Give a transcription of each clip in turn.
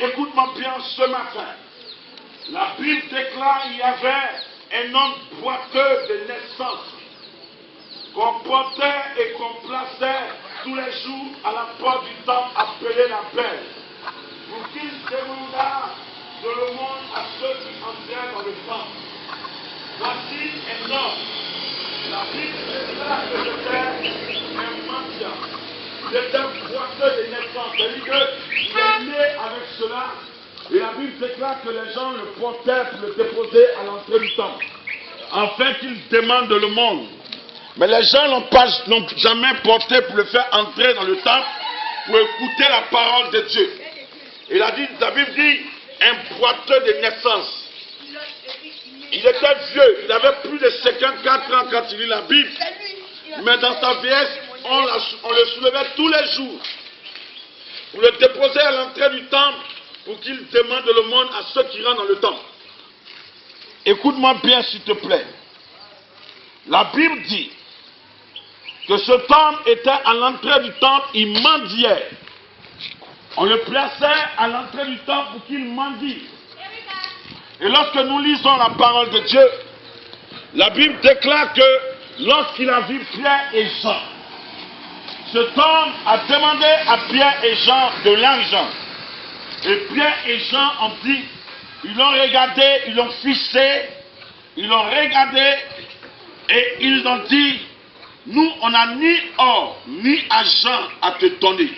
Écoute-moi bien ce matin. La Bible déclare qu'il y avait un homme boiteux de naissance qu'on portait et qu'on plaçait tous les jours à la porte du temple appelé la Belle, pour qu'il demandât de l'aumône à ceux qui entraient dans le temple. Voici un homme. La Bible déclare que c'était un mendiant. Il était boiteux de naissance. C'est-à-dire qu'il est né avec cela. Et la Bible déclare que les gens le portaient pour le déposer à l'entrée du temple, afin qu'il demande de l'aumône. Mais les gens n'ont jamais porté pour le faire entrer dans le temple pour écouter la parole de Dieu. Et la Bible dit un boiteux de naissance. Il était vieux, il avait plus de 54 ans quand il lit la Bible. Mais dans sa vieillesse, on le soulevait tous les jours pour le déposer à l'entrée du temple pour qu'il demande de l'aumône à ceux qui rentrent dans le temple. Écoute-moi bien s'il te plaît. La Bible dit que cet homme était à l'entrée du temple, il mendiait. On le plaçait à l'entrée du temple pour qu'il mendie. Et lorsque nous lisons la parole de Dieu, la Bible déclare que lorsqu'il a vu Pierre et Jean, cet homme a demandé à Pierre et Jean de l'argent. Et Pierre et Jean ont dit, ils l'ont regardé, ils l'ont fixé, ils l'ont regardé et ils ont dit, nous on n'a ni or ni argent à te donner.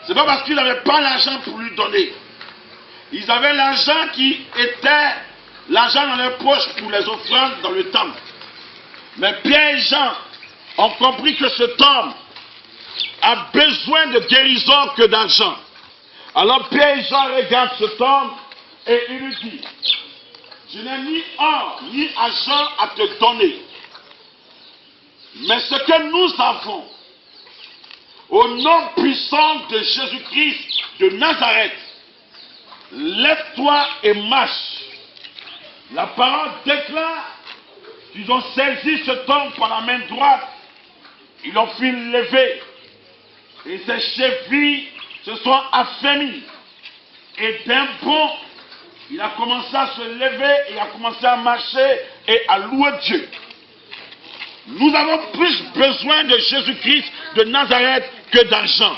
C'est pas parce qu'ils n'avaient pas l'argent pour lui donner. Ils avaient l'argent qui était l'argent dans leurs poches pour les offrandes dans le temple. Mais Pierre et Jean ont compris que cet homme a besoin de guérison que d'argent. Alors Pierre et Jean regardent cet homme et il lui dit, je n'ai ni or ni argent à te donner. Mais ce que nous avons, au nom puissant de Jésus-Christ de Nazareth, lève-toi et marche. La parole déclare qu'ils ont saisi cet homme par la main droite, ils l'ont fait lever, et ses chevilles se sont affermies. Et d'un bond, il a commencé à se lever, et il a commencé à marcher et à louer Dieu. Nous avons plus besoin de Jésus-Christ de Nazareth que d'argent.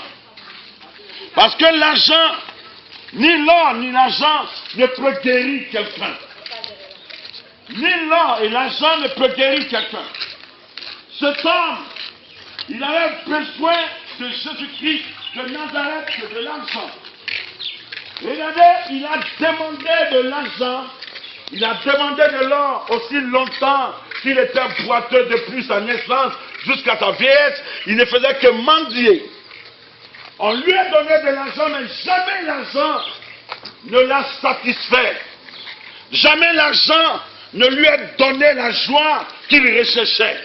Parce que l'argent, ni l'or ni l'argent ne peut guérir quelqu'un. Ni l'or et l'argent ne peut guérir quelqu'un. Cet homme, il avait besoin de Jésus-Christ de Nazareth que de l'argent. Regardez, il a demandé de l'argent, il a demandé de l'or aussi longtemps qu'il était boiteux depuis sa naissance jusqu'à sa vieillesse, il ne faisait que mendier. On lui a donné de l'argent, mais jamais l'argent ne l'a satisfait. Jamais l'argent ne lui a donné la joie qu'il recherchait.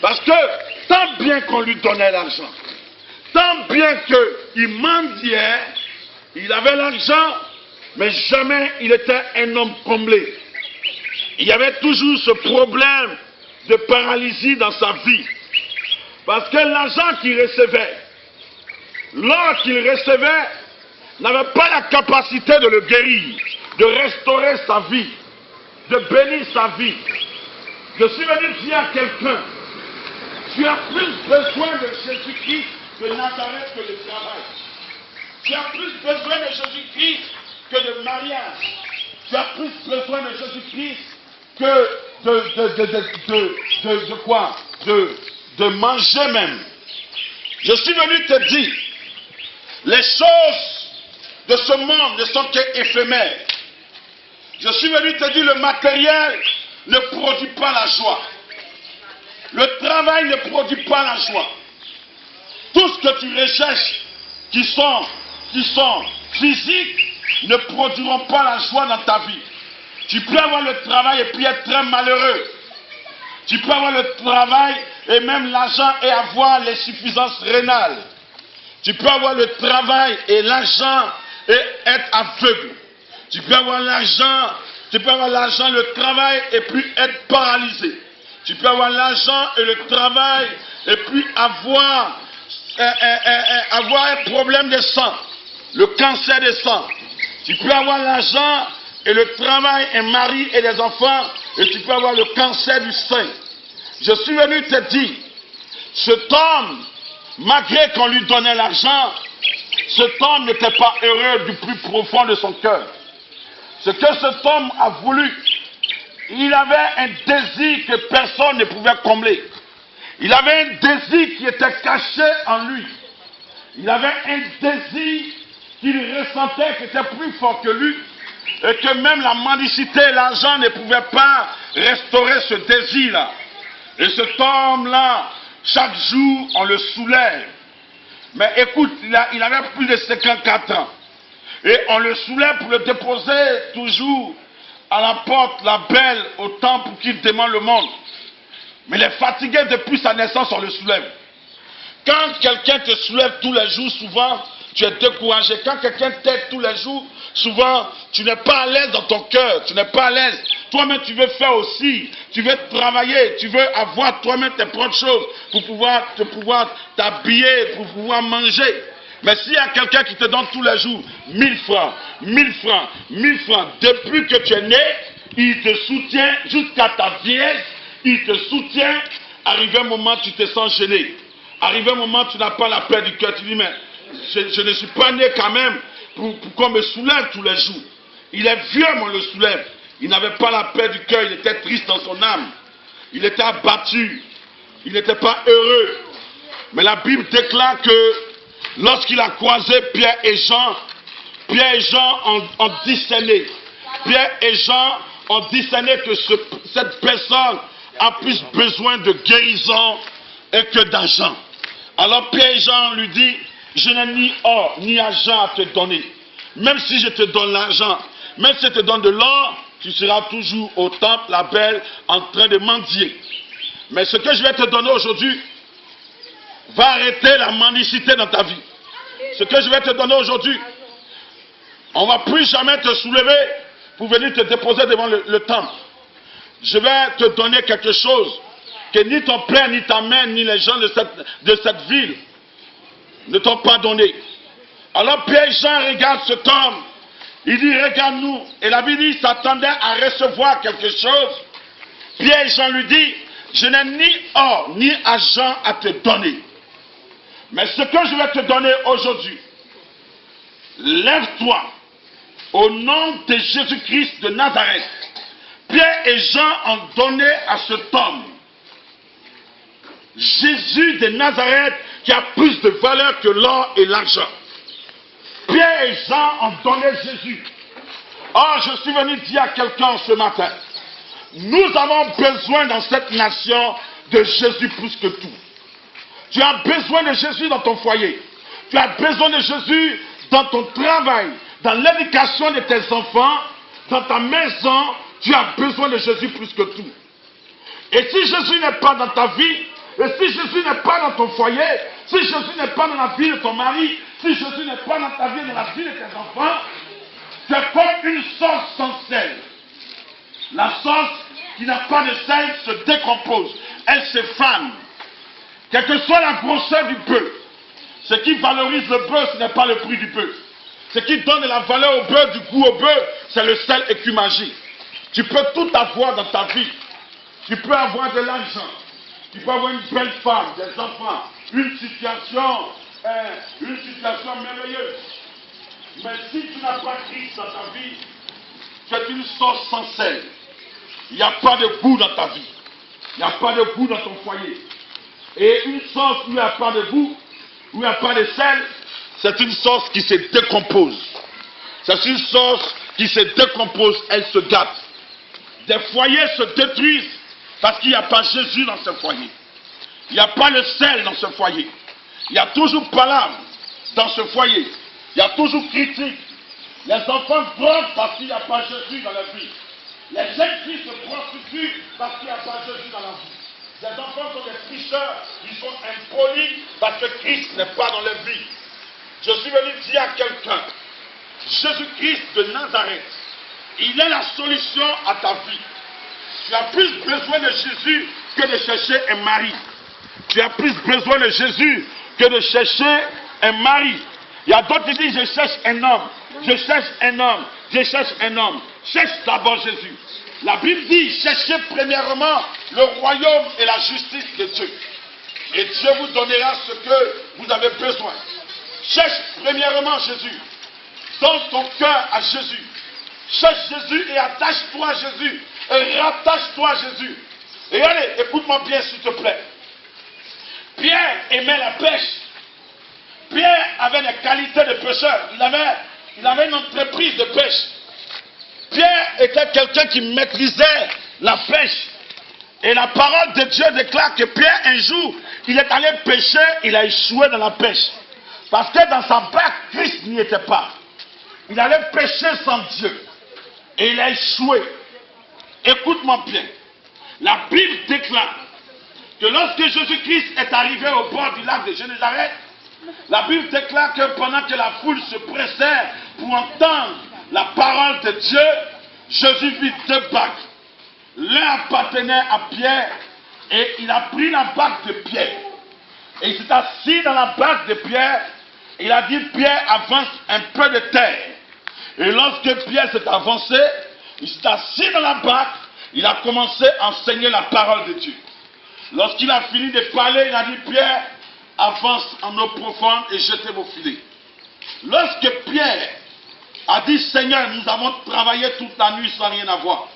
Parce que tant bien qu'on lui donnait l'argent, tant bien qu'il mendiait, il avait l'argent, mais jamais il était un homme comblé. Il y avait toujours ce problème de paralysie dans sa vie. Parce que l'argent qu'il recevait, l'or qu'il recevait, n'avait pas la capacité de le guérir, de restaurer sa vie, de bénir sa vie. Je suis venu dire à quelqu'un, tu as plus besoin de Jésus-Christ de Nazareth que de travail. Tu as plus besoin de Jésus-Christ que de mariage. Tu as plus besoin de Jésus-Christ que de manger même. Je suis venu te dire, les choses de ce monde ne sont qu'éphémères. Je suis venu te dire, le matériel ne produit pas la joie. Le travail ne produit pas la joie. Tout ce que tu recherches qui sont physiques ne produiront pas la joie dans ta vie. Tu peux avoir le travail et puis être très malheureux. Tu peux avoir le travail et même l'argent et avoir l'insuffisance rénale. Tu peux avoir le travail et l'argent et être aveugle. Tu peux avoir l'argent, le travail et puis être paralysé. Tu peux avoir l'argent et le travail et puis avoir un problème de sang. le cancer des sangs. Tu peux avoir l'argent et le travail, un mari et des enfants, et tu peux avoir le cancer du sein. Je suis venu te dire, cet homme, malgré qu'on lui donnait l'argent, cet homme n'était pas heureux du plus profond de son cœur. Ce que cet homme a voulu, il avait un désir que personne ne pouvait combler. Il avait un désir qui était caché en lui. Il avait un désir qu'il ressentait qui était plus fort que lui, et que même la mendicité et l'argent ne pouvaient pas restaurer ce désir-là. Et cet homme-là, chaque jour, on le soulève. Mais écoute, il avait plus de 54 ans. Et on le soulève pour le déposer toujours à la porte, la belle, au temple pour qu'il demande le monde. Mais il est fatigué depuis sa naissance, on le soulève. Quand quelqu'un te soulève tous les jours, souvent, tu es découragé. Quand quelqu'un t'aide tous les jours, souvent, tu n'es pas à l'aise dans ton cœur, tu n'es pas à l'aise. Toi-même, tu veux faire aussi, tu veux travailler, tu veux avoir toi-même tes propres choses pour pouvoir t'habiller, pour pouvoir manger. Mais s'il y a quelqu'un qui te donne tous les jours 1000 francs, 1000 francs, 1000 francs, depuis que tu es né, il te soutient jusqu'à ta vieillesse, il te soutient. Arrivé un moment, tu te sens gêné. Arrivé un moment, tu n'as pas la paix du cœur. Tu dis, mais je ne suis pas né quand même pour qu'on me soulève tous les jours. Il est vieux, mais on le soulève. Il n'avait pas la paix du cœur, il était triste dans son âme. Il était abattu. Il n'était pas heureux. Mais la Bible déclare que lorsqu'il a croisé Pierre et Jean ont discerné. Pierre et Jean ont discerné que cette personne a plus besoin de guérison et que d'argent. Alors Pierre et Jean lui disent, je n'ai ni or ni argent à te donner. Même si je te donne l'argent, même si je te donne de l'or, tu seras toujours au temple, la belle, en train de mendier. Mais ce que je vais te donner aujourd'hui va arrêter la mendicité dans ta vie. Ce que je vais te donner aujourd'hui, on ne va plus jamais te soulever pour venir te déposer devant le temple. Je vais te donner quelque chose que ni ton père, ni ta mère, ni les gens de cette ville ne t'ont pas donné. Alors Pierre et Jean regardent cet homme. Il dit, regarde-nous. Et la Bible dit, il s'attendait à recevoir quelque chose. Pierre et Jean lui dit, je n'ai ni or, ni argent à te donner. Mais ce que je vais te donner aujourd'hui, lève-toi au nom de Jésus-Christ de Nazareth. Pierre et Jean ont donné à cet homme Jésus de Nazareth qui a plus de valeur que l'or et l'argent. Pierre et Jean ont donné Jésus. Or, je suis venu dire à quelqu'un ce matin, nous avons besoin dans cette nation de Jésus plus que tout. Tu as besoin de Jésus dans ton foyer. Tu as besoin de Jésus dans ton travail, dans l'éducation de tes enfants, dans ta maison. Tu as besoin de Jésus plus que tout. Et si Jésus n'est pas dans ta vie, et si Jésus n'est pas dans ton foyer, si Jésus n'est pas dans la vie de ton mari, si Jésus n'est pas dans ta vie, dans la vie de tes enfants, c'est comme une sauce sans sel. La sauce qui n'a pas de sel se décompose, elle se fane. Quelle que soit la grosseur du bœuf, ce qui valorise le bœuf, ce n'est pas le prix du bœuf. Ce qui donne de la valeur au bœuf, du goût au bœuf, c'est le sel écumagie. Tu peux tout avoir dans ta vie. Tu peux avoir de l'argent. Tu peux avoir une belle femme, des enfants, une situation merveilleuse. Mais si tu n'as pas Christ dans ta vie, c'est une sauce sans sel. Il n'y a pas de goût dans ta vie. Il n'y a pas de goût dans ton foyer. Et une sauce où il n'y a pas de goût, où il n'y a pas de sel, c'est une sauce qui se décompose. C'est une sauce qui se décompose, elle se gâte. Des foyers se détruisent parce qu'il n'y a pas Jésus dans ce foyer. Il n'y a pas le sel dans ce foyer. Il y a toujours palabre dans ce foyer. Il y a toujours critique. Les enfants droguent parce qu'il n'y a pas Jésus dans leur vie. Les jeunes filles se prostituent parce qu'il n'y a pas Jésus dans leur vie. Les enfants sont des tricheurs, ils sont impolis parce que Christ n'est pas dans leur vie. Je suis venu dire à quelqu'un, Jésus-Christ de Nazareth, il est la solution à ta vie. Tu as plus besoin de Jésus que de chercher un mari. Tu as plus besoin de Jésus que de chercher un mari. Il y a d'autres qui disent, je cherche un homme, je cherche un homme, je cherche un homme. Cherche d'abord Jésus. La Bible dit, cherchez premièrement le royaume et la justice de Dieu. Et Dieu vous donnera ce que vous avez besoin. Cherche premièrement Jésus. Donne ton cœur à Jésus. Cherche Jésus et attache-toi à Jésus. Et rattache-toi à Jésus. Et allez, écoute-moi bien s'il te plaît. Pierre aimait la pêche. Pierre avait des qualités de pêcheur. Il avait une entreprise de pêche. Pierre était quelqu'un qui maîtrisait la pêche. Et la parole de Dieu déclare que Pierre, un jour, il est allé pêcher, il a échoué dans la pêche. Parce que dans sa barque, Christ n'y était pas. Il allait pêcher sans Dieu. Et il a échoué. Écoute-moi bien. La Bible déclare que lorsque Jésus-Christ est arrivé au bord du lac de Génézareth, la Bible déclare que pendant que la foule se pressait pour entendre la parole de Dieu, Jésus vit deux barques. L'un appartenait à Pierre et il a pris la barque de Pierre. Et il s'est assis dans la barque de Pierre. Il a dit, Pierre, avance un peu de terre. Et lorsque Pierre s'est avancé, il s'est assis dans la barque. Il a commencé à enseigner la parole de Dieu. Lorsqu'il a fini de parler, il a dit, Pierre, avance en eau profonde et jetez vos filets. Lorsque Pierre a dit, Seigneur, nous avons travaillé toute la nuit sans rien avoir.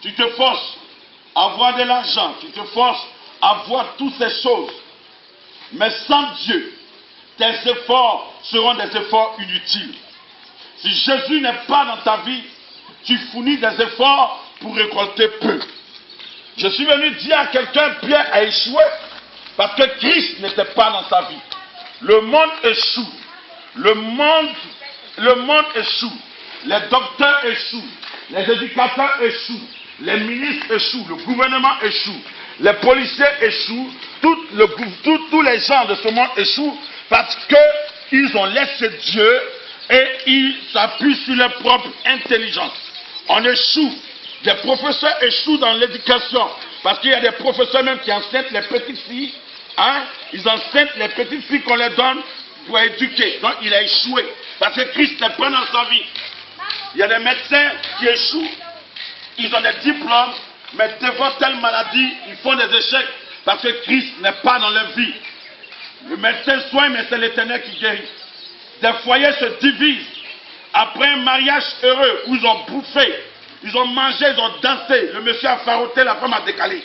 Tu te forces à avoir de l'argent, tu te forces à avoir toutes ces choses. Mais sans Dieu, tes efforts seront des efforts inutiles. Si Jésus n'est pas dans ta vie, tu fournis des efforts pour récolter peu. Je suis venu dire à quelqu'un, Pierre a échoué parce que Christ n'était pas dans sa vie. Le monde échoue. Le monde échoue. Les docteurs échouent. Les éducateurs échouent. Les ministres échouent. Le gouvernement échoue. Les policiers échouent. Tous les gens de ce monde échouent parce qu'ils ont laissé Dieu et ils s'appuient sur leur propre intelligence. On échoue. Des professeurs échouent dans l'éducation. Parce qu'il y a des professeurs même qui enseignent les petites filles. Hein? Ils enseignent les petites filles qu'on leur donne pour éduquer. Donc il a échoué. Parce que Christ n'est pas dans sa vie. Il y a des médecins qui échouent. Ils ont des diplômes. Mais devant telle maladie, ils font des échecs. Parce que Christ n'est pas dans leur vie. Le médecin soigne, mais c'est l'Éternel qui guérit. Des foyers se divisent. Après un mariage heureux où ils ont bouffé. Ils ont mangé, ils ont dansé. Le monsieur a faroté, la femme a décalé.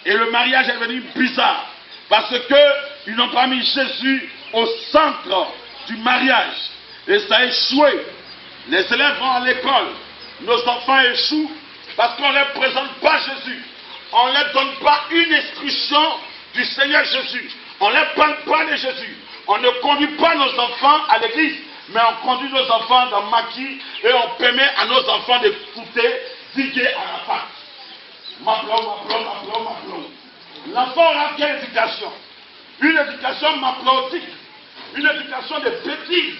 Et le mariage est devenu bizarre. Parce qu'ils n'ont pas mis Jésus au centre du mariage. Et ça a échoué. Les élèves vont à l'école. Nos enfants échouent parce qu'on ne leur présente pas Jésus. On ne leur donne pas une instruction du Seigneur Jésus. On ne leur parle pas de Jésus. On ne conduit pas nos enfants à l'église. Mais on conduit nos enfants dans maquis et on permet à nos enfants d'écouter Didier Arafat. Maplon. L'enfant aura quelle éducation? Une éducation maplautique, une éducation de bêtises,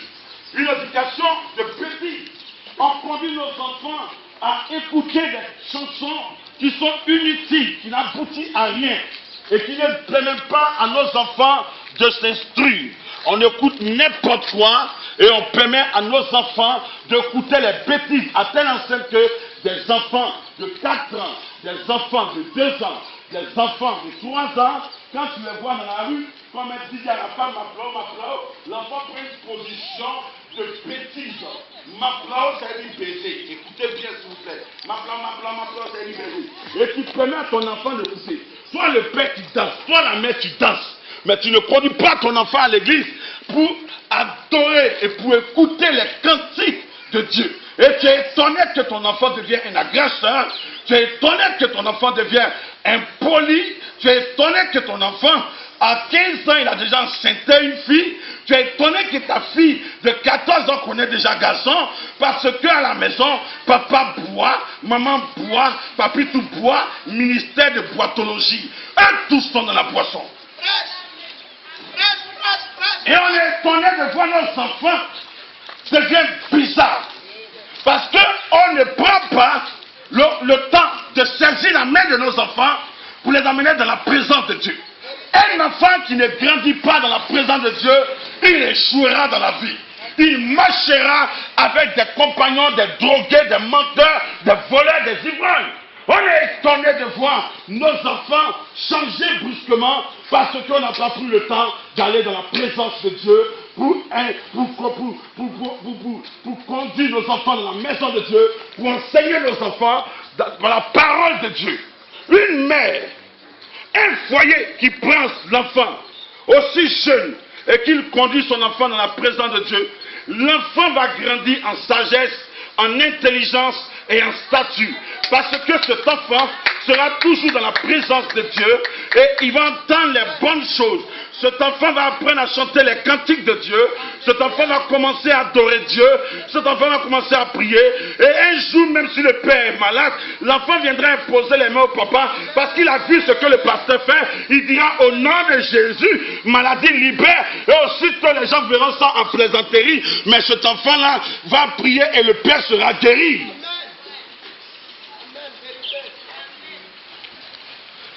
une éducation de bêtises. On conduit nos enfants à écouter des chansons qui sont inutiles, qui n'aboutissent à rien et qui ne permettent pas à nos enfants de s'instruire. On écoute n'importe quoi et on permet à nos enfants d'écouter les bêtises à telle enseigne que des enfants de 4 ans, des enfants de 2 ans, des enfants de 3 ans, quand tu les vois dans la rue, comme elle dit à la femme, l'enfant prend une position de bêtise. Maplao, ça veut dire baiser. Écoutez bien s'il vous plaît. Maplao, ça veut dire baiser. Et tu permets à ton enfant d'écouter. Soit le père qui danse, soit la mère qui danse. Mais tu ne conduis pas ton enfant à l'église pour adorer et pour écouter les cantiques de Dieu. Et tu es étonné que ton enfant devienne un agresseur. Tu es étonné que ton enfant devienne impoli. Tu es étonné que ton enfant, à 15 ans, il a déjà enceinté une fille. Tu es étonné que ta fille de 14 ans connaît déjà garçon. Parce qu'à la maison, papa boit, maman boit, papi tout boit, ministère de boitologie. Eux tous sont dans la boisson. Et on est étonné de voir nos enfants deviennent bizarres. Parce qu'on ne prend pas le temps de saisir la main de nos enfants pour les amener dans la présence de Dieu. Un enfant qui ne grandit pas dans la présence de Dieu, il échouera dans la vie. Il marchera avec des compagnons, des drogués, des menteurs, des voleurs, des ivrognes. On est étonné de voir nos enfants changer brusquement parce qu'on n'a pas pris le temps d'aller dans la présence de Dieu pour conduire nos enfants dans la maison de Dieu, pour enseigner nos enfants dans la parole de Dieu. Une mère, un foyer qui prend l'enfant aussi jeune et qu'il conduit son enfant dans la présence de Dieu, l'enfant va grandir en sagesse, en intelligence et en statut. Parce que cet enfant sera toujours dans la présence de Dieu et il va entendre les bonnes choses. Cet enfant va apprendre à chanter les cantiques de Dieu. Cet enfant va commencer à adorer Dieu. Cet enfant va commencer à prier. Et un jour, même si le père est malade, l'enfant viendra imposer les mains au papa parce qu'il a vu ce que le pasteur fait. Il dira au nom de Jésus, maladie libère. Et aussitôt les gens verront ça en plaisanterie. Mais cet enfant-là va prier et le père sera guéri.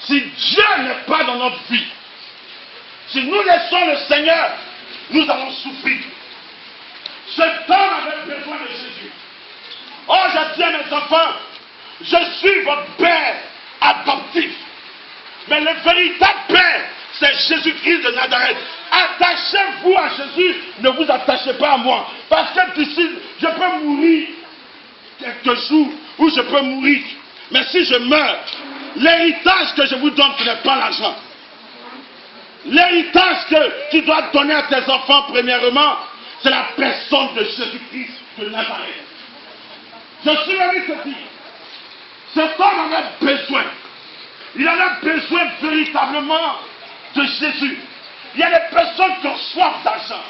Si Dieu n'est pas dans notre vie, si nous laissons le Seigneur, nous allons souffrir. Cet homme avait besoin de Jésus. Oh, je dis à mes enfants, je suis votre père adoptif. Mais le véritable père, c'est Jésus-Christ de Nazareth. Attachez-vous à Jésus, ne vous attachez pas à moi. Parce que d'ici, je peux mourir quelques jours, ou je peux mourir. Mais si je meurs, l'héritage que je vous donne, ce n'est pas l'argent. L'héritage que tu dois donner à tes enfants, premièrement, c'est la personne de Jésus-Christ de Nazareth. Je suis venu te dire, cet homme en a besoin. Il en a besoin véritablement de Jésus. Il y a des personnes qui ont soif d'argent.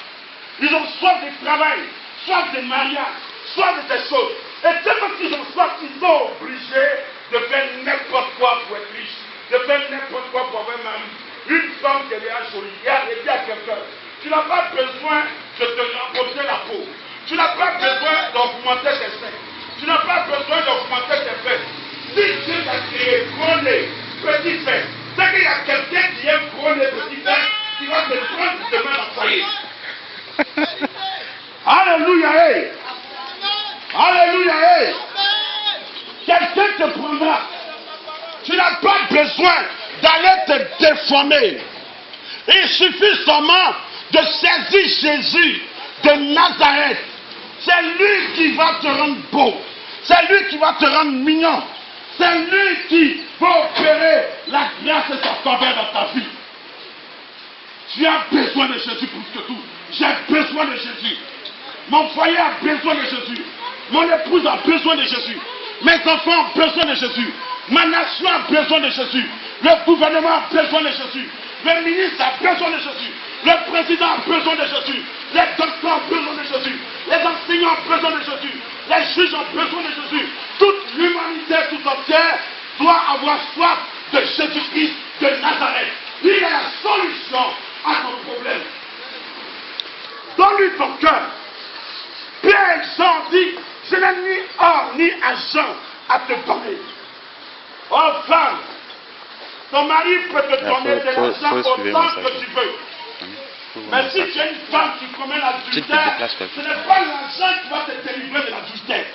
Ils ont soif de travail, soif de mariage, soif de des choses. Et tellement qu'ils ont soif, ils sont obligés de faire n'importe quoi pour être riche, de faire n'importe quoi pour avoir un mari. Une femme qui est jolie, et dit à quelqu'un, tu n'as pas besoin de te remporter la peau. Tu n'as pas besoin d'augmenter tes seins. Tu n'as pas besoin d'augmenter tes fesses. Si Dieu t'a créé gros nez, petit fesses, c'est qu'il y a quelqu'un qui aime gros nez, petit fesses, qui va te prendre demain dans le foyer. Alléluia, hey. Alléluia, hey. Quelqu'un te prendra. Tu n'as pas besoin d'aller te déformer. Il suffit seulement de saisir Jésus de Nazareth. C'est lui qui va te rendre beau. C'est lui qui va te rendre mignon. C'est lui qui va opérer la grâce et sa faveur dans ta vie. Tu as besoin de Jésus plus que tout. J'ai besoin de Jésus. Mon foyer a besoin de Jésus. Mon épouse a besoin de Jésus. Mes enfants ont besoin de Jésus. Ma nation a besoin de Jésus. Le gouvernement a besoin de Jésus. Le ministre a besoin de Jésus. Le président a besoin de Jésus. Les docteurs ont besoin de Jésus. Les enseignants ont besoin de Jésus. Les juges ont besoin de Jésus. Toute l'humanité tout entière doit avoir soif de Jésus-Christ de Nazareth. Il est la solution à ton problème. Donne-lui ton cœur. Pierre et Jean dit, je n'ai ni or ni argent à te donner. Oh femme, ton mari peut te donner de l'argent autant que tu veux. Mais si tu es une femme qui commet l'adultère, ce n'est pas l'argent qui va te délivrer de l'adultère.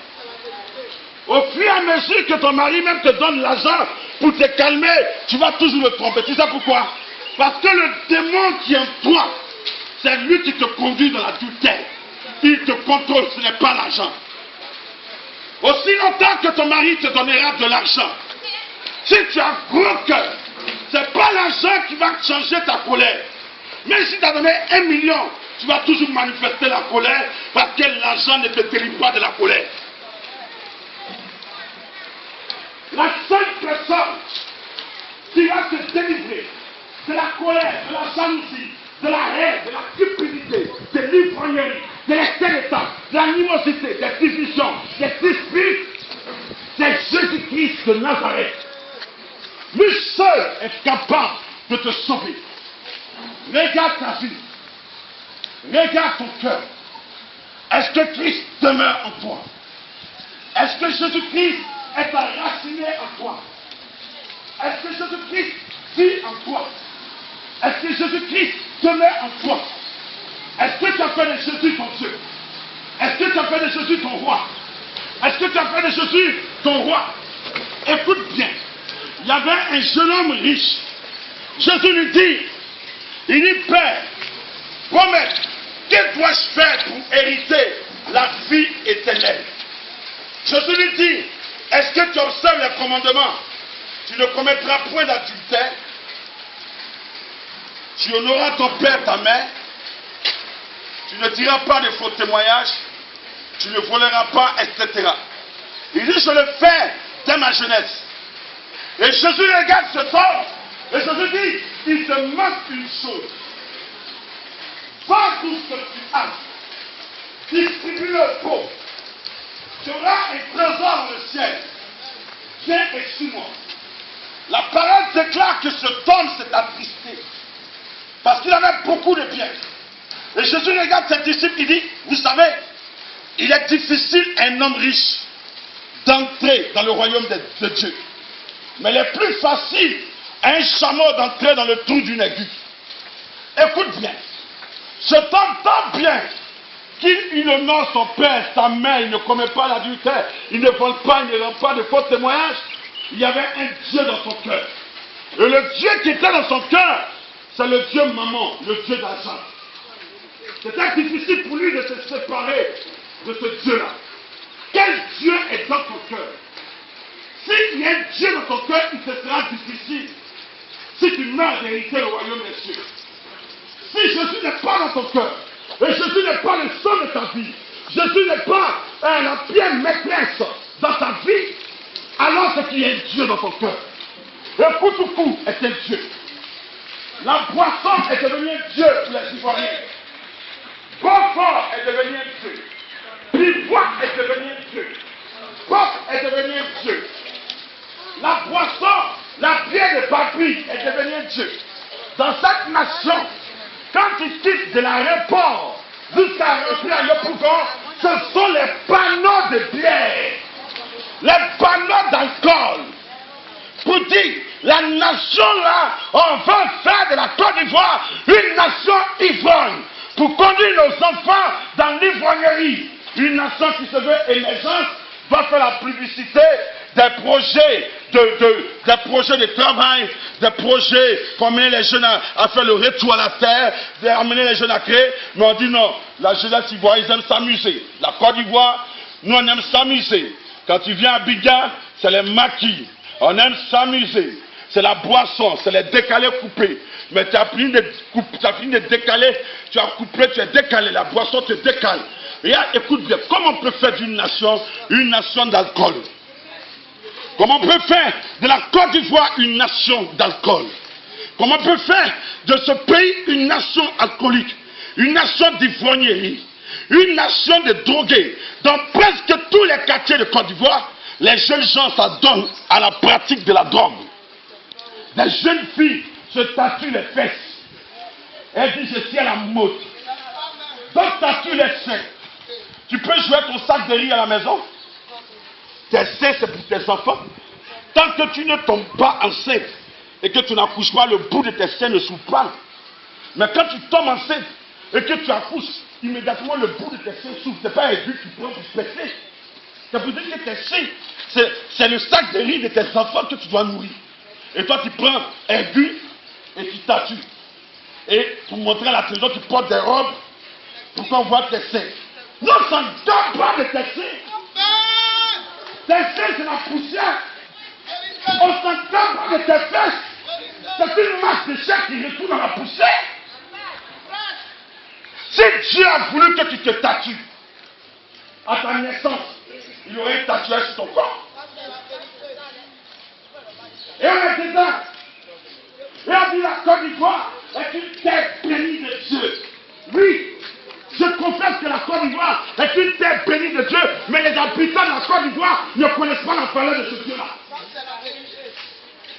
Au fur et à mesure que ton mari même te donne l'argent pour te calmer, tu vas toujours le tromper. Tu sais pourquoi? Parce que le démon qui est en toi, c'est lui qui te conduit dans l'adultère. Il te contrôle, ce n'est pas l'argent. Aussi longtemps que ton mari te donnera de l'argent, si tu as gros cœur, ce n'est pas l'argent qui va changer ta colère. Même si tu as donné 1 million, tu vas toujours manifester la colère parce que l'argent ne te délivre pas de la colère. La seule personne qui va te délivrer de la colère, de la jalousie, de la haine, de la cupidité, de l'ivrognerie, de l'excès d'état, de l'animosité, des divisions, des disputes, c'est Jésus-Christ de Nazareth. Lui seul est capable de te sauver. Regarde ta vie. Regarde ton cœur. Est-ce que Christ demeure en toi? Est-ce que Jésus-Christ est enraciné en toi? Est-ce que Jésus-Christ vit en toi? Est-ce que Jésus-Christ demeure en toi? Est-ce que tu as fait de Jésus ton Dieu? Est-ce que tu as fait de Jésus ton roi? Est-ce que tu as fait de Jésus ton roi? Écoute bien, il y avait un jeune homme riche. Jésus lui dit, il dit, Père, promets, que dois-je faire pour hériter la vie éternelle? Jésus lui dit, est-ce que tu observes les commandements? Tu ne commettras point d'adultère, tu honoreras ton père, ta mère, tu ne diras pas de faux témoignages, tu ne voleras pas, etc. Il dit, je le fais dès ma jeunesse. Et Jésus regarde cet homme, et Jésus dit, il te manque une chose. Vends tout ce que tu as, distribue-le aux pauvres. Tu auras un trésor dans le ciel. Viens et suis-moi. La parole déclare que cet homme s'est attristé, parce qu'il avait beaucoup de biens. Et Jésus regarde ses disciples, il dit, vous savez, il est difficile un homme riche d'entrer dans le royaume de Dieu. Mais il est plus facile à un chameau d'entrer dans le trou d'une aiguille. Écoute bien, cet homme tant bien qu'il honore son père, sa mère, il ne commet pas l'adultère, il ne vole pas, il ne rend pas de faux témoignages. Il y avait un Dieu dans son cœur. Et le Dieu qui était dans son cœur, c'est le Dieu maman, le Dieu d'argent. C'était difficile pour lui de se séparer de ce Dieu-là. Quel Dieu est dans ton cœur? S'il y a un Dieu dans ton cœur, il te sera difficile si tu meurs d'hériter le royaume des cieux. Si Jésus n'est pas dans ton cœur, et Jésus n'est pas le centre de ta vie, Jésus n'est pas la pierre maîtresse dans ta vie, alors c'est qu'il y a un Dieu dans ton cœur. Le Koutoukou est un Dieu. La boisson est devenue un Dieu pour les Ivoiriens. Beaufort est devenu un Dieu. Pivois est devenu un Dieu. Pop est devenu un Dieu. La boisson, la bière de Babi est devenue un Dieu. Dans cette nation, quand ils quittent de l'aéroport jusqu'à rentrer à Yopougon, ce sont les panneaux de bière, les panneaux d'alcool. Pour dire, la nation là, on veut faire de la Côte d'Ivoire une nation ivrogne, pour conduire nos enfants dans l'ivrognerie. Une nation qui se veut émergente va faire la publicité des projets de travail, des projets pour amener les jeunes à faire le retour à la terre, d'amener les jeunes à créer. Mais on dit non, la jeunesse ivoirienne, ils aiment s'amuser. La Côte d'Ivoire, nous on aime s'amuser. Quand tu viens à Biga, c'est les maquis. On aime s'amuser. C'est la boisson, c'est les décalés coupés. Mais tu as fini de décaler, tu as coupé, tu as décalé. La boisson te décale. Et écoute bien, comment on peut faire d'une nation une nation d'alcool? Comment on peut faire de la Côte d'Ivoire une nation d'alcool? Comment on peut faire de ce pays une nation alcoolique? Une nation d'ivrognerie? Une nation de drogués? Dans presque tous les quartiers de Côte d'Ivoire, les jeunes gens s'adonnent à la pratique de la drogue. Des jeunes filles se tatouent les fesses. Elles disent je suis à la mode. Donc tatouent les seins. Tu peux jouer ton sac de riz à la maison. Tes seins c'est pour tes enfants. Tant que tu ne tombes pas enceinte et que tu n'accouches pas, le bout de tes seins ne s'ouvre pas. Mais quand tu tombes enceinte et que tu accouches, immédiatement le bout de tes seins s'ouvre. Ce n'est pas un but que tu prends pour péter. C'est pour dire que tes seins, c'est le sac de riz de tes enfants que tu dois nourrir. Et toi tu prends un but et tu tatoues. Et pour montrer à la télévision, tu portes des robes pour qu'on voit tes seins. Non, ça ne donne pas de tes seins. Tes seins, c'est la poussière. On ne s'en donne pas de tes fesses. C'est une masse de chair qui retourne dans la poussière. Si Dieu a voulu que tu te tatoues, à ta naissance, il y aurait un tatouage sur ton corps. Et on est dedans. Et on dit la Côte d'Ivoire est une terre bénie de Dieu. Oui, je confesse que la Côte d'Ivoire est une terre bénie de Dieu, mais les habitants de la Côte d'Ivoire ne connaissent pas la parole de ce Dieu-là.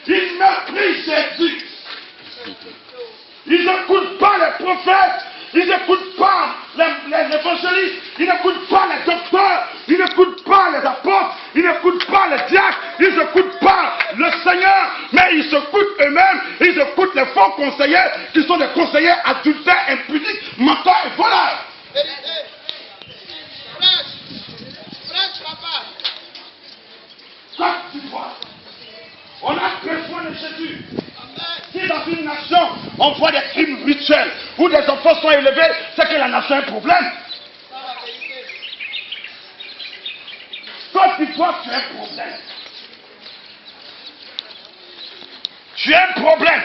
Ils méprisent Jésus. Ils n'écoutent pas les prophètes. Ils n'écoutent pas les évangélistes. Ils n'écoutent pas les docteurs. Ils n'écoutent pas les apôtres. Ils n'écoutent pas les diacres. Ils n'écoutent pas le Seigneur. Mais ils s'écoutent eux-mêmes. Ils écoutent les faux faux conseillers qui sont des conseillers adultères, impudiques, menteurs et voleurs. Quand tu vois, on a besoin de Jésus. Si dans une nation, on voit des crimes rituels où des enfants sont élevés, c'est que la nation a un problème. Quand tu vois, tu as un problème. Tu as un problème.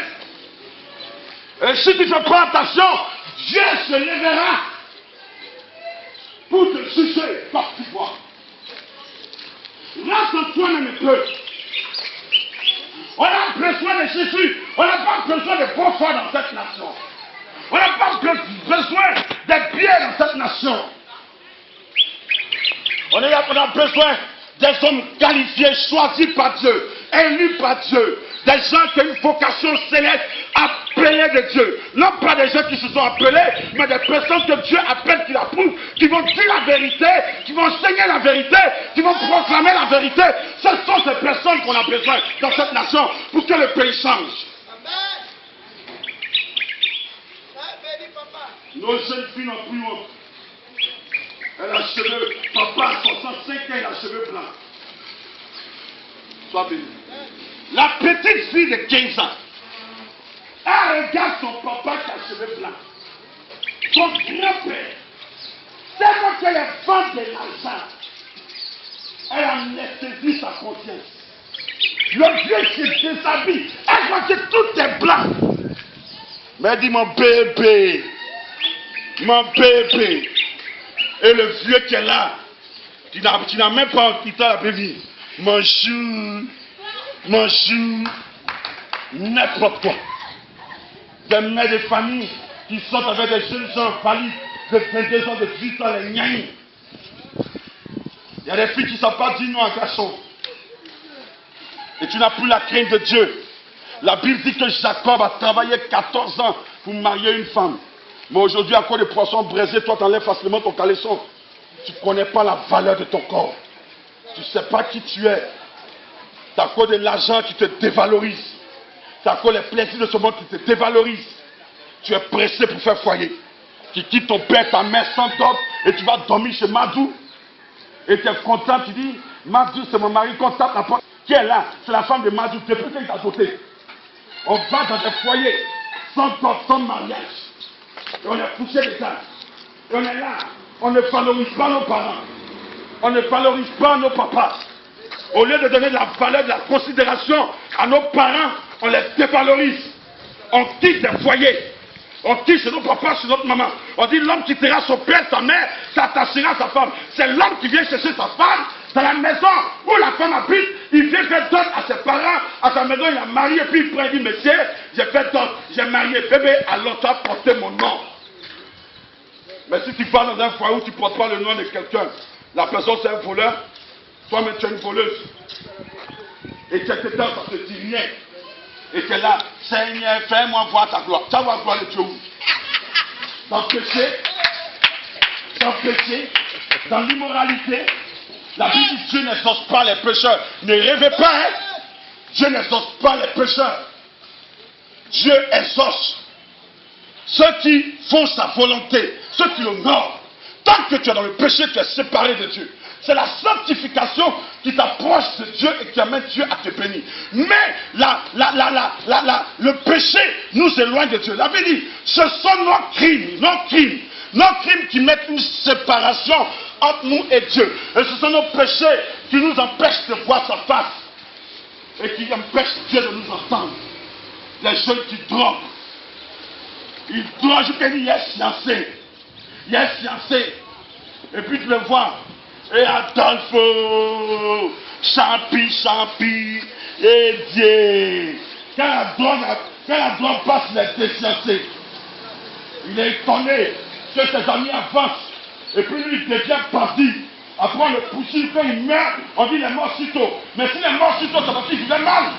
Et si tu ne fais pas attention, Dieu se lèvera pour te juger quand tu vois. Reste-toi même un peu. On a besoin de Jésus. On n'a pas besoin de confort dans cette nation. On n'a pas besoin de biens dans cette nation. On a besoin des hommes qualifiés, choisis par Dieu, élus par Dieu, des gens qui ont une vocation céleste, appelés de Dieu. Non pas des gens qui se sont appelés, mais des personnes que Dieu appelle, qui l'approuvent, qui vont dire la vérité, qui vont enseigner la vérité, qui vont proclamer la vérité. Ce sont ces personnes qu'on a besoin dans cette nation pour que le pays change. Nos jeunes filles n'ont plus honte. Elle a les cheveux, papa à 65 ans, elle a les cheveux blancs. Sois béni. La petite fille de 15 ans, elle regarde son papa qui a les cheveux blancs. Son grand-père, tellement qu'elle est fan de l'argent, elle anesthésie sa conscience. Le vieux qui déshabille, elle voit que tout est blanc. Mais elle dit mon bébé. Et le vieux qui est là, qui n'a même pas quitté la bébé, mon chou, n'importe quoi. Des mères de famille qui sortent avec des jeunes gens valides de 22 ans, de 18 ans, les gnanis. Il y a des filles qui ne savent pas dire non à un garçon. Et tu n'as plus la crainte de Dieu. La Bible dit que Jacob a travaillé 14 ans pour marier une femme. Mais aujourd'hui, à cause des poissons braisés, toi, tu enlèves facilement ton caleçon. Tu ne connais pas la valeur de ton corps. Tu ne sais pas qui tu es. C'est à cause de l'argent qui te dévalorise. C'est à cause des plaisirs de ce monde qui te dévalorise. Tu es pressé pour faire foyer. Tu quittes ton père, ta mère sans dot, et tu vas dormir chez Madou. Et tu es content, tu dis, Madou, c'est mon mari, qu'on tape la porte. Qui est là? C'est la femme de Madou, depuis qu'elle t'a doté. On va dans des foyers, sans dot, sans mariage. Et on est poussé des âges. Et on est là. On ne valorise pas nos parents. On ne valorise pas nos papas. Au lieu de donner de la valeur, de la considération à nos parents, on les dévalorise. On quitte des foyers. On quitte chez nos papas, chez notre maman. On dit l'homme quittera son père, sa mère, s'attachera à sa femme. C'est l'homme qui vient chercher sa femme dans la maison où la femme habite. Il vient faire dot à ses parents, à sa maison, il a marié, puis il prend et dit, monsieur, j'ai fait dot, j'ai marié bébé, alors tu as porté mon nom. Mais si tu vas dans un foyer où tu ne portes pas le nom de quelqu'un, la personne c'est un voleur, toi-même tu es une voleuse. Et tu es dedans, ça ne te dit rien. Et tu es là, Seigneur, fais-moi voir ta gloire. Tu vas voir la gloire de Dieu où? Dans le péché, dans l'immoralité. La Bible dit Dieu n'exauce pas les pécheurs. Ne rêvez pas, hein? Dieu n'exauce pas les pécheurs. Dieu exauce ceux qui font sa volonté, ceux qui l'honorent. Tant que tu es dans le péché, tu es séparé de Dieu. C'est la sanctification qui t'approche de Dieu et qui amène Dieu à te bénir. Mais le péché nous éloigne de Dieu. La Bible dit, ce sont nos crimes qui mettent une séparation entre nous et Dieu. Et ce sont nos péchés qui nous empêchent de voir sa face. Et qui empêchent Dieu de nous entendre. Les jeunes qui droguent. Ils droguent, je te dis, il est fiancé. Et puis tu le vois. Et Adolfo, champi, et Dieu. Quand la drogue passe, il est défiancé. Il est étonné que ses amis avancent. Et puis lui, il devient parti. Après, on le pousse, quand il meurt, on dit il est mort si tôt. Mais s'il est mort si tôt, c'est parce qu'il vivait mal.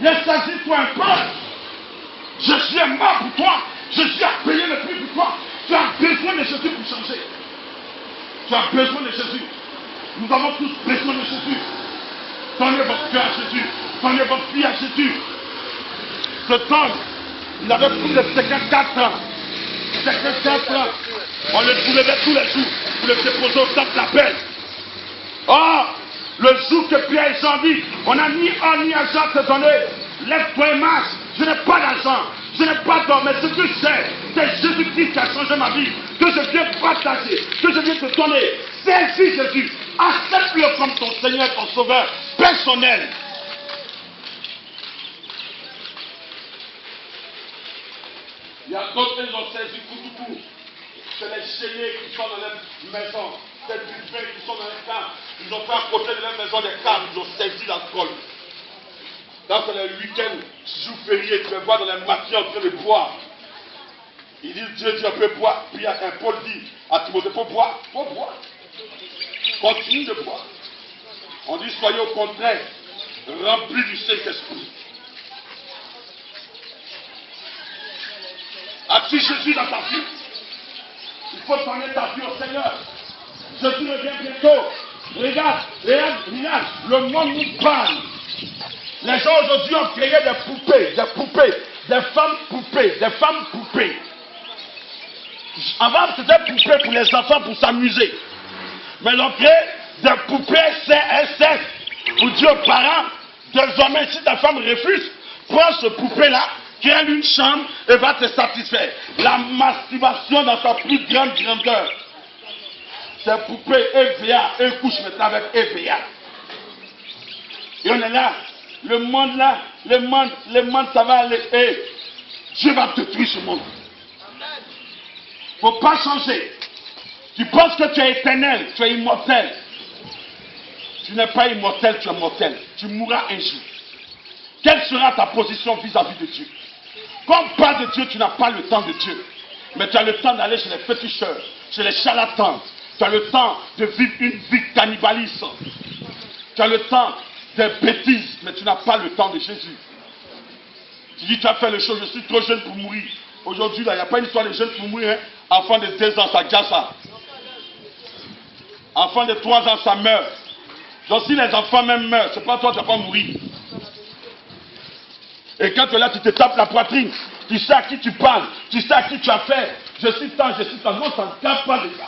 Ressaisis-toi un peu. Jésus est mort pour toi. Jésus a payé le prix pour toi. Tu as besoin de Jésus pour changer. Tu as besoin de Jésus. Nous avons tous besoin de Jésus. Donnez votre cœur à Jésus. Donnez votre vie à Jésus. Cet homme, il avait plus de 54 ans. 54 ans. On le soulevait tous les jours pour le déposer au temple d'appel. Oh, le jour que Pierre et Jean dit, on n'a ni or ni argent à te donner. Lève-toi et marche. Je n'ai pas d'argent. Je n'ai pas d'or. Mais ce que j'ai, c'est Jésus-Christ qui a changé ma vie. Que je viens partager. Que je viens te donner. Saisis Jésus. Accepte-le comme ton Seigneur, ton Sauveur personnel. Il y a d'autres qui ont saisi tout. C'est les chaînés qui sont dans les maisons. C'est du vin qui sont dans les caves. Ils ont fait à côté de leur maison des caves. Ils ont saisi l'alcool. Quand c'est le week-end, jour férié, tu vas voir dans les matinées en train de boire. Il dit, Dieu dit, on peut boire. Puis un Paul dit à Timothée, faut boire. Faut boire. Continue de boire. On dit, soyez au contraire remplis du Saint-Esprit. As-tu Jésus dans ta vie? Il faut donner ta vie au Seigneur. Jésus revient bientôt. Regarde, le monde nous parle. Les gens aujourd'hui ont créé des poupées, des femmes poupées. Avant, c'était poupées pour les enfants pour s'amuser. Mais ils ont créé des poupées CSS pour dire aux parents, désormais, si ta femme refuse, prends ce poupée-là, crée une chambre et va te satisfaire. La masturbation dans sa plus grande grandeur. Ces poupées EVA, eux couchent maintenant avec EVA. Et on est là. Le monde là, le monde ça va aller. Et Dieu va détruire ce monde. Il ne faut pas changer. Tu penses que tu es éternel, tu es immortel. Tu n'es pas immortel, tu es mortel. Tu mourras un jour. Quelle sera ta position vis-à-vis de Dieu? Quand on parle de Dieu, tu n'as pas le temps de Dieu. Mais tu as le temps d'aller chez les féticheurs, chez les charlatans. Tu as le temps de vivre une vie cannibaliste. Tu as le temps des bêtises, mais tu n'as pas le temps de Jésus. Tu dis, tu as fait les choses, je suis trop jeune pour mourir. Aujourd'hui, il n'y a pas une histoire de jeunes pour mourir. Hein? Enfant de 2 ans, ça gâche ça. Enfant de 3 ans, ça meurt. Donc si les enfants même meurent, c'est pas toi, tu ne vas pas mourir. Et quand tu es là, tu te tapes la poitrine. Tu sais à qui tu parles. Tu sais à qui tu as fait. Je suis tant. Non, ça ne tape pas déjà.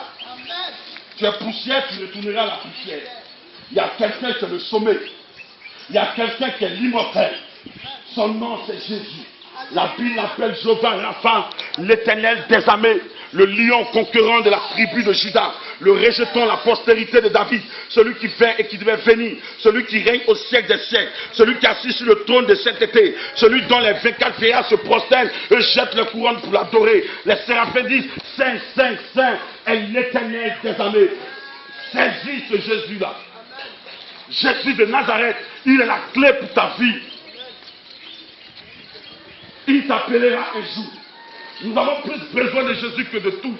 Tu es poussière, tu retourneras à la poussière. Il y a quelqu'un qui est le sommet. Il y a quelqu'un qui est l'immortel. Son nom, c'est Jésus. La Bible l'appelle Jéhovah Rapha, l'Éternel des armées, le lion conquérant de la tribu de Juda, le rejetant la postérité de David, celui qui fait et qui devait venir, celui qui règne au siècle des siècles, celui qui est assis sur le trône de sainteté, celui dont les 24 vieillards se prosternent et jettent le couronne pour l'adorer. Les séraphins disent, Saint, Saint, Saint est l'Éternel des armées. Saisis ce Jésus-là. Jésus de Nazareth, il est la clé pour ta vie. Il t'appellera un jour. Nous avons plus besoin de Jésus que de tout.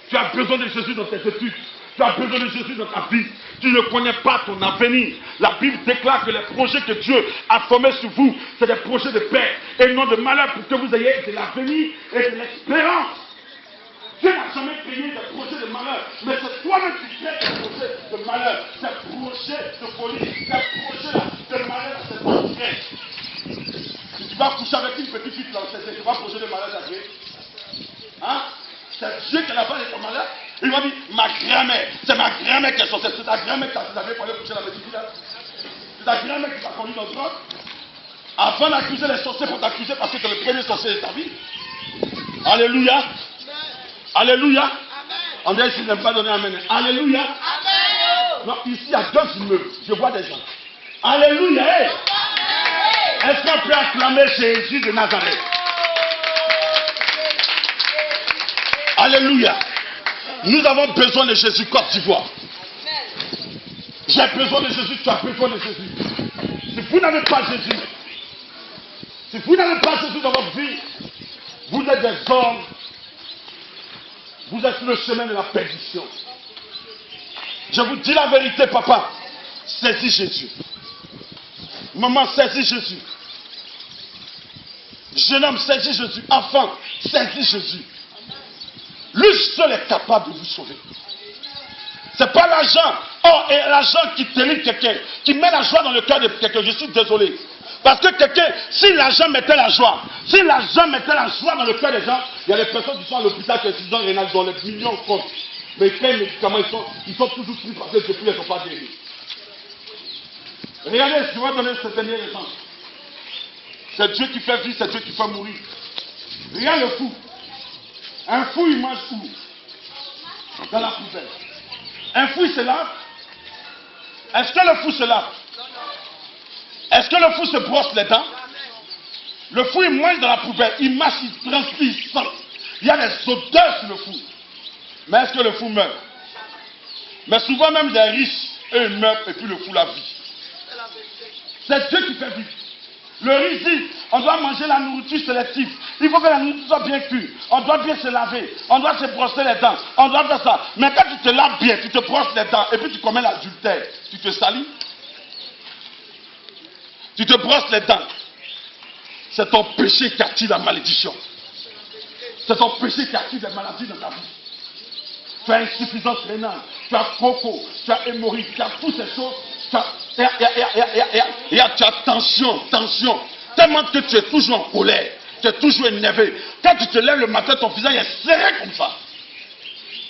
Tu as besoin de Jésus dans tes études. Tu as besoin de Jésus dans ta vie. Tu ne connais pas ton avenir. La Bible déclare que les projets que Dieu a formés sur vous, c'est des projets de paix et non de malheur pour que vous ayez de l'avenir et de l'espérance. Dieu n'a jamais créé des projets de malheur, mais c'est toi-même qui crées des projets de malheur, des projets de folie, des projets de malheur, c'est toi qui crées. Si tu vas coucher avec une petite fille, c'est pas un projet de malheur à créer. Hein? C'est Dieu qui a pas de ton malheur. Il m'a dit, ma grand-mère, c'est ma grand-mère qui est sortie, c'est ta grand-mère qui t'a fait pour aller coucher la petite fille là. C'est ta grand-mère qui t'a conduit dans le drogue. Avant d'accuser les sorciers pour t'accuser parce que tu es le premier sorcier de ta vie. Alléluia. Alléluia. On dirait que je n'aime pas donner amen. Alléluia. Amen. Non, ici il y a 2 immeubles. Je vois des gens. Alléluia. Hey. Est-ce qu'on peut acclamer Jésus de Nazareth? Alléluia. Nous avons besoin de Jésus Côte d'Ivoire. J'ai besoin de Jésus, tu as besoin de Jésus. Si vous n'avez pas Jésus, dans votre vie, vous êtes des hommes. Vous êtes sur le chemin de la perdition. Je vous dis la vérité, papa. Saisis Jésus. Maman, saisis Jésus. Jeune homme, saisis Jésus. Enfant, saisis Jésus. Lui seul est capable de vous sauver. C'est pas l'argent. Oh, et l'argent qui délivre quelqu'un, qui met la joie dans le cœur de quelqu'un. Je suis désolé. Parce que quelqu'un, si l'argent mettait la joie, dans le cœur des gens, il y a des personnes qui sont à l'hôpital qui ont insuffisance rénale dans les millions de comptes. Mais quels médicaments ils sont toujours pris parce que depuis ils ne sont pas guéris. Regardez, je vais donner ce dernier exemple. C'est Dieu qui fait vivre, c'est Dieu qui fait mourir. Regarde le fou. Un fou, il mange où? Dans la poubelle. Un fou, il se lave. Est-ce que le fou se lave? Est-ce que le fou se brosse les dents? Le fou, il mange dans la poubelle. Il marche, il transpire, il sent. Il y a des odeurs sur le fou. Mais est-ce que le fou meurt? Mais souvent même des riches, eux, ils meurent et puis le fou la vit. C'est Dieu qui fait vivre. Le riz dit, on doit manger la nourriture sélective. Il faut que la nourriture soit bien cuite. On doit bien se laver. On doit se brosser les dents. On doit faire ça. Mais quand tu te laves bien, tu te brosses les dents et puis tu commets l'adultère, tu te salis. Tu te brosses les dents. C'est ton péché qui attire la malédiction. C'est ton péché qui attire des maladies dans ta vie. Tu as insuffisance rénale, tu as coco, tu as hémorroïde, tu as toutes ces choses. Tu as tension. Tellement que tu es toujours en colère, tu es toujours énervé. Quand tu te lèves le matin, ton visage est serré comme ça.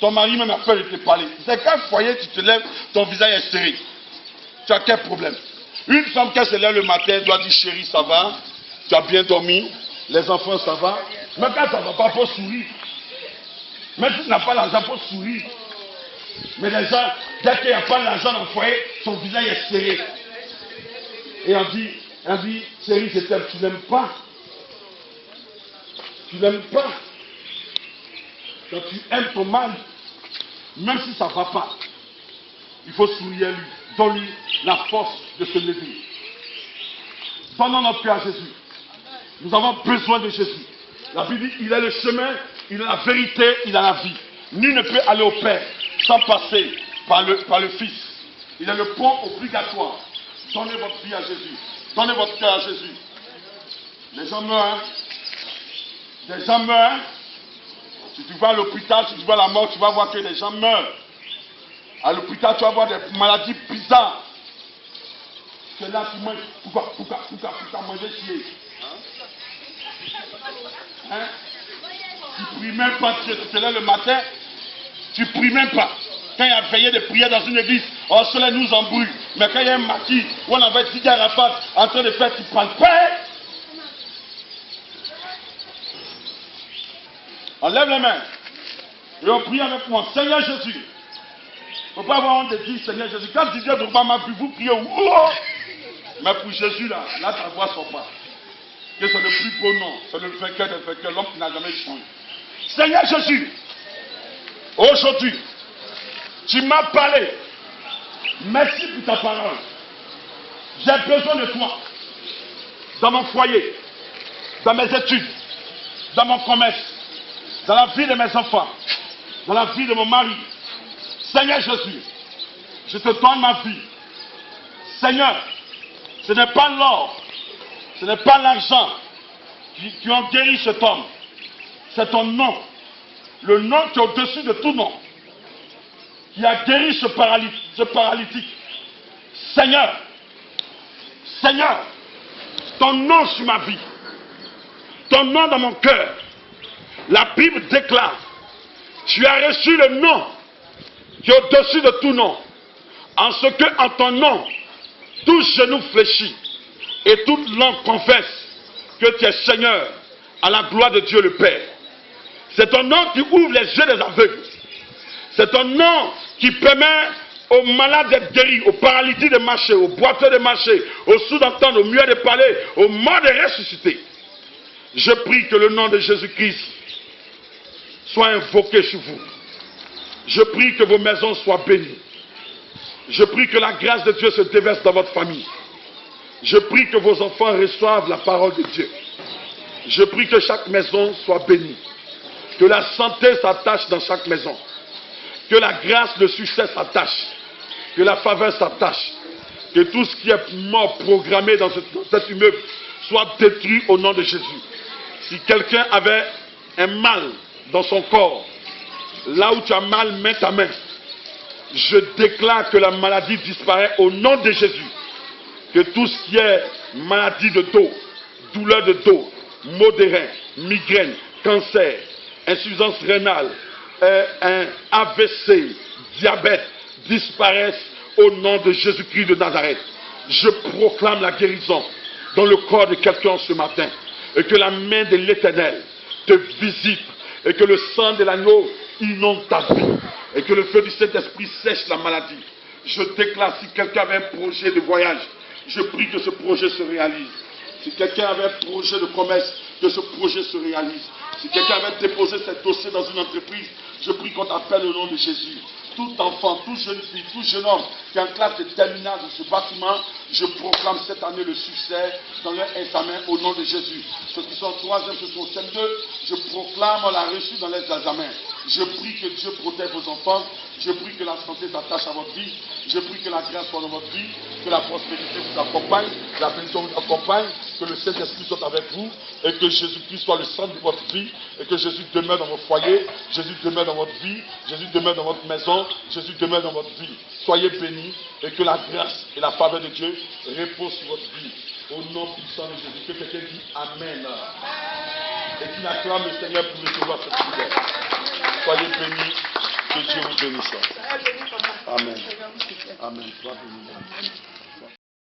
Ton mari même a peur de te parler. C'est qu'un foyer, tu te lèves, ton visage est serré. Tu as quel problème? Une femme qui se lève le matin doit dire chérie, ça va? Tu as bien dormi? Les enfants, ça va? Mais quand ça ne va pas, il faut sourire. Mais tu n'as pas l'argent pour sourire. Mais les gens, dès qu'il n'y a pas l'argent dans le foyer, son visage est serré. Et on dit, chérie, je t'aime, tu n'aimes pas. Tu n'aimes pas. Quand tu aimes ton mari, même si ça ne va pas, il faut sourire à lui. Donne-lui la force de se lever. Donnons notre cœur à Jésus. Nous avons besoin de Jésus. La Bible dit, il est le chemin, il a la vérité, il a la vie. Nul ne peut aller au Père sans passer par le Fils. Il est le pont obligatoire. Donnez votre vie à Jésus. Donnez votre cœur à Jésus. Les gens meurent. Des gens meurent. Si tu vas à l'hôpital, si tu vas à la mort, tu vas voir que les gens meurent. À l'hôpital, tu vas voir des maladies bizarres. C'est là que tu manges. Pourquoi manger chier? Hein? Tu ne pries même pas, tu te lèves le matin, tu ne pries même pas. Quand il y a veillé de prière dans une église, oh, cela nous embrouille. Mais quand il y a un maquis, où on avait Didier Arafat en train de faire, tu prends le pain. On lève les mains et on prie avec moi. Seigneur Jésus. Il ne faut pas avoir honte de dire Seigneur Jésus. Quand Didier Drogba m'a vu, vous priez. Oh! Mais pour Jésus, là ta voix ne sort pas. Que c'est le plus beau nom. C'est le vainqueur des vainqueurs, l'homme qui n'a jamais changé. Seigneur Jésus, aujourd'hui, tu m'as parlé. Merci pour ta parole. J'ai besoin de toi. Dans mon foyer, dans mes études, dans mon commerce, dans la vie de mes enfants, dans la vie de mon mari. Seigneur Jésus, je te donne ma vie. Seigneur, ce n'est pas l'or, ce n'est pas l'argent qui ont guéri cet homme. C'est ton nom. Le nom qui est au-dessus de tout nom. Qui a guéri ce paralytique. Seigneur, ton nom sur ma vie. Ton nom dans mon cœur. La Bible déclare, tu as reçu le nom qui est au-dessus de tout nom. En ce que, en ton nom, tout genou fléchit et toute langue confesse que tu es Seigneur à la gloire de Dieu le Père. C'est ton nom qui ouvre les yeux des aveugles. C'est ton nom qui permet aux malades d'être guéris, aux paralytiques de marcher, aux boiteux de marcher, aux sourds d'entendre, aux muets de parler, aux morts de ressusciter. Je prie que le nom de Jésus-Christ soit invoqué sur vous. Je prie que vos maisons soient bénies. Je prie que la grâce de Dieu se déverse dans votre famille. Je prie que vos enfants reçoivent la parole de Dieu. Je prie que chaque maison soit bénie. Que la santé s'attache dans chaque maison. Que la grâce, le succès s'attache. Que la faveur s'attache. Que tout ce qui est mort programmé dans cet immeuble soit détruit au nom de Jésus. Si quelqu'un avait un mal dans son corps, là où tu as mal, mets ta main. Je déclare que la maladie disparaît au nom de Jésus. Que tout ce qui est maladie de dos, douleur de dos, maux de rein, migraine, cancer, insuffisance rénale, un AVC, diabète, disparaissent au nom de Jésus-Christ de Nazareth. Je proclame la guérison dans le corps de quelqu'un ce matin. Et que la main de l'Éternel te visite. Et que le sang de l'agneau inonde ta vie. Et que le feu du Saint-Esprit sèche la maladie. Je déclare, si quelqu'un avait un projet de voyage, je prie que ce projet se réalise. Si quelqu'un avait un projet de commerce, que ce projet se réalise. Si quelqu'un avait déposé ses dossiers dans une entreprise, je prie qu'on t'appelle au nom de Jésus. Tout enfant, tout jeune fille, tout jeune homme qui est en classe de terminale de ce bâtiment, je proclame cette année le succès dans leur examen au nom de Jésus. Ceux qui sont en troisième, ceux qui sont en CM2, je proclame la réussite dans les examens. Je prie que Dieu protège vos enfants. Je prie que la santé s'attache à votre vie. Je prie que la grâce soit dans votre vie. Que la prospérité vous accompagne. La bénédiction vous accompagne. Que le Saint-Esprit soit avec vous. Et que Jésus-Christ soit le centre de votre vie. Et que Jésus demeure dans vos foyers. Jésus demeure dans votre vie. Jésus demeure dans votre maison. Jésus demeure dans votre vie. Soyez bénis. Et que la grâce et la faveur de Dieu reposent sur votre vie. Au nom puissant de Jésus. Que quelqu'un dit Amen. Et qu'il acclame le Seigneur pour recevoir cette prière. Soyez bénis, que Dieu vous bénisse. Amen. Amen. Sois béni.